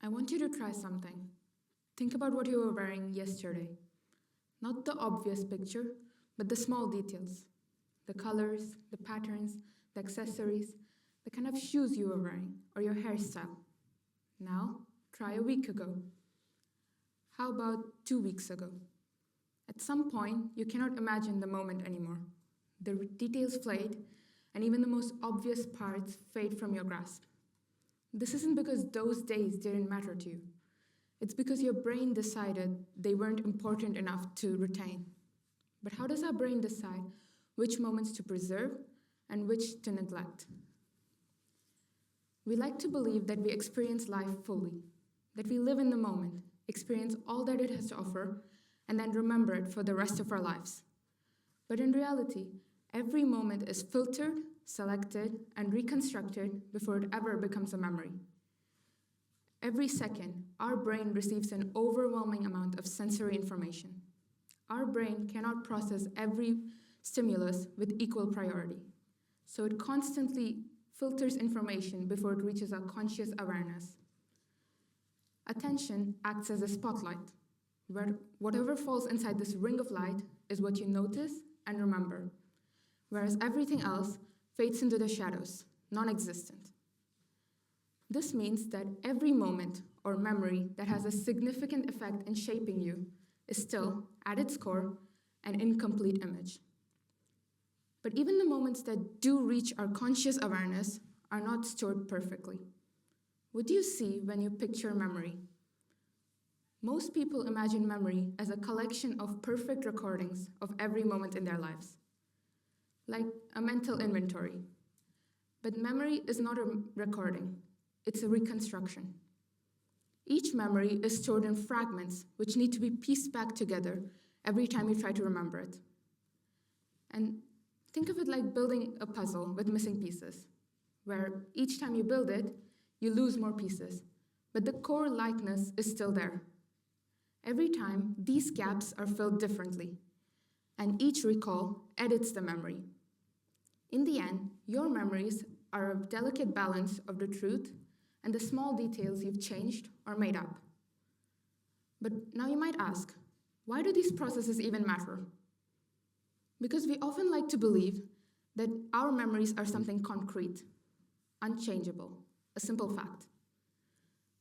I want you to try something. Think about what you were wearing yesterday. Not the obvious picture, but the small details. The colors, the patterns, the accessories, the kind of shoes you were wearing, or your hairstyle. Now, try a week ago. How about 2 weeks ago? At some point, you cannot imagine the moment anymore. The details fade, and even the most obvious parts fade from your grasp. This isn't because those days didn't matter to you. It's because your brain decided they weren't important enough to retain. But how does our brain decide which moments to preserve and which to neglect? We like to believe that we experience life fully, that we live in the moment, experience all that it has to offer, and then remember it for the rest of our lives. But in reality, every moment is filtered, selected, and reconstructed before it ever becomes a memory. Every second, our brain receives an overwhelming amount of sensory information. Our brain cannot process every stimulus with equal priority, so it constantly filters information before it reaches our conscious awareness. Attention acts as a spotlight, where whatever falls inside this ring of light is what you notice and remember, whereas everything else fades into the shadows, non-existent. This means that every moment or memory that has a significant effect in shaping you is still, at its core, an incomplete image. But even the moments that do reach our conscious awareness are not stored perfectly. What do you see when you picture memory? Most people imagine memory as a collection of perfect recordings of every moment in their lives, like a mental inventory. But memory is not a recording, it's a reconstruction. Each memory is stored in fragments which need to be pieced back together every time you try to remember it. And think of it like building a puzzle with missing pieces, where each time you build it, you lose more pieces, but the core likeness is still there. Every time, these gaps are filled differently, and each recall edits the memory. In the end, your memories are a delicate balance of the truth and the small details you've changed or made up. But now you might ask, why do these processes even matter? Because we often like to believe that our memories are something concrete, unchangeable, a simple fact.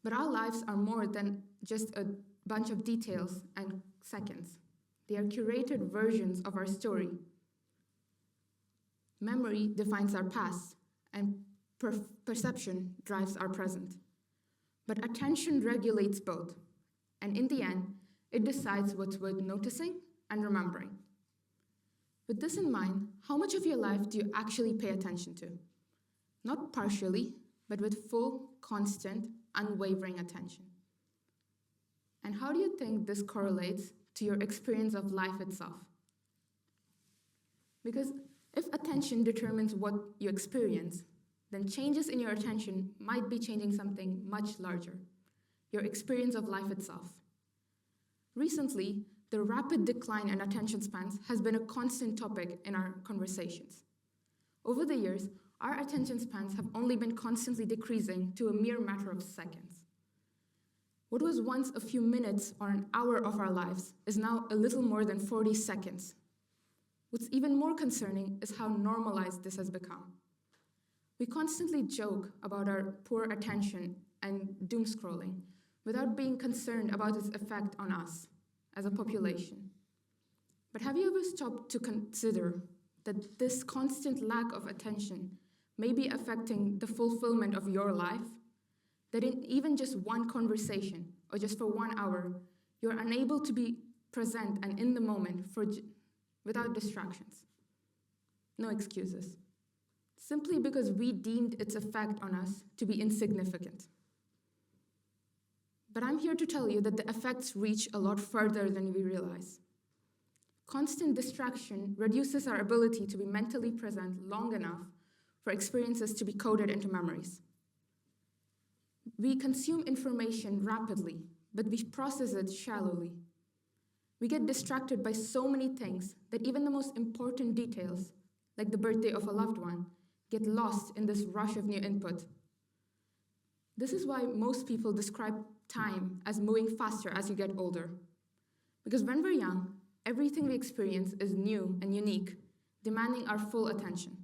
But our lives are more than just a bunch of details and seconds. They are curated versions of our story. Memory defines our past, and perception drives our present. But attention regulates both, and in the end, it decides what's worth noticing and remembering. With this in mind, how much of your life do you actually pay attention to? Not partially, but with full, constant, unwavering attention. And how do you think this correlates to your experience of life itself? Because if attention determines what you experience, then changes in your attention might be changing something much larger, your experience of life itself. Recently, the rapid decline in attention spans has been a constant topic in our conversations. Over the years, our attention spans have only been constantly decreasing to a mere matter of seconds. What was once a few minutes or an hour of our lives is now a little more than 40 seconds. What's even more concerning is how normalized this has become. We constantly joke about our poor attention and doom scrolling without being concerned about its effect on us as a population. But have you ever stopped to consider that this constant lack of attention may be affecting the fulfillment of your life? That in even just one conversation or just for 1 hour, you're unable to be present and in the moment without distractions. No excuses. Simply because we deemed its effect on us to be insignificant. But I'm here to tell you that the effects reach a lot further than we realize. Constant distraction reduces our ability to be mentally present long enough for experiences to be coded into memories. We consume information rapidly, but we process it shallowly. We get distracted by so many things that even the most important details, like the birthday of a loved one, get lost in this rush of new input. This is why most people describe time as moving faster as you get older. Because when we're young, everything we experience is new and unique, demanding our full attention.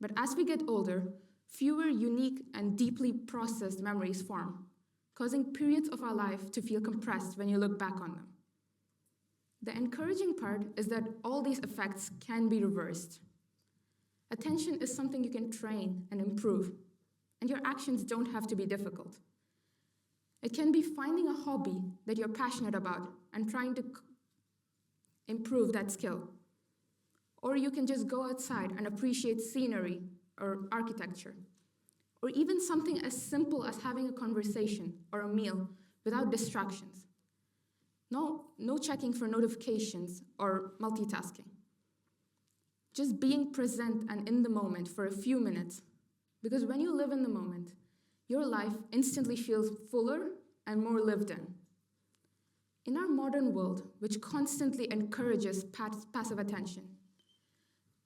But as we get older, fewer unique and deeply processed memories form, causing periods of our life to feel compressed when you look back on them. The encouraging part is that all these effects can be reversed. Attention is something you can train and improve, and your actions don't have to be difficult. It can be finding a hobby that you're passionate about and trying to improve that skill. Or you can just go outside and appreciate scenery or architecture. Or even something as simple as having a conversation or a meal without distractions. No checking for notifications or multitasking. Just being present and in the moment for a few minutes. Because when you live in the moment, your life instantly feels fuller and more lived in. In our modern world, which constantly encourages passive attention,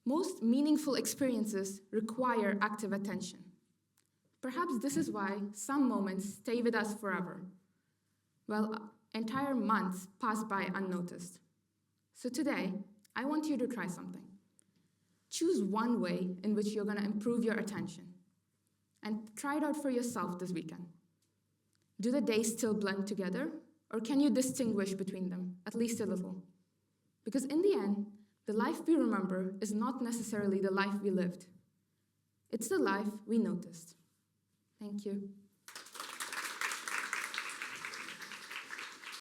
most meaningful experiences require active attention. Perhaps this is why some moments stay with us forever, while entire months pass by unnoticed. So today, I want you to try something. Choose one way in which you're going to improve your attention, and try it out for yourself this weekend. Do the days still blend together, or can you distinguish between them, at least a little? Because in the end, the life we remember is not necessarily the life we lived. It's the life we noticed. Thank you.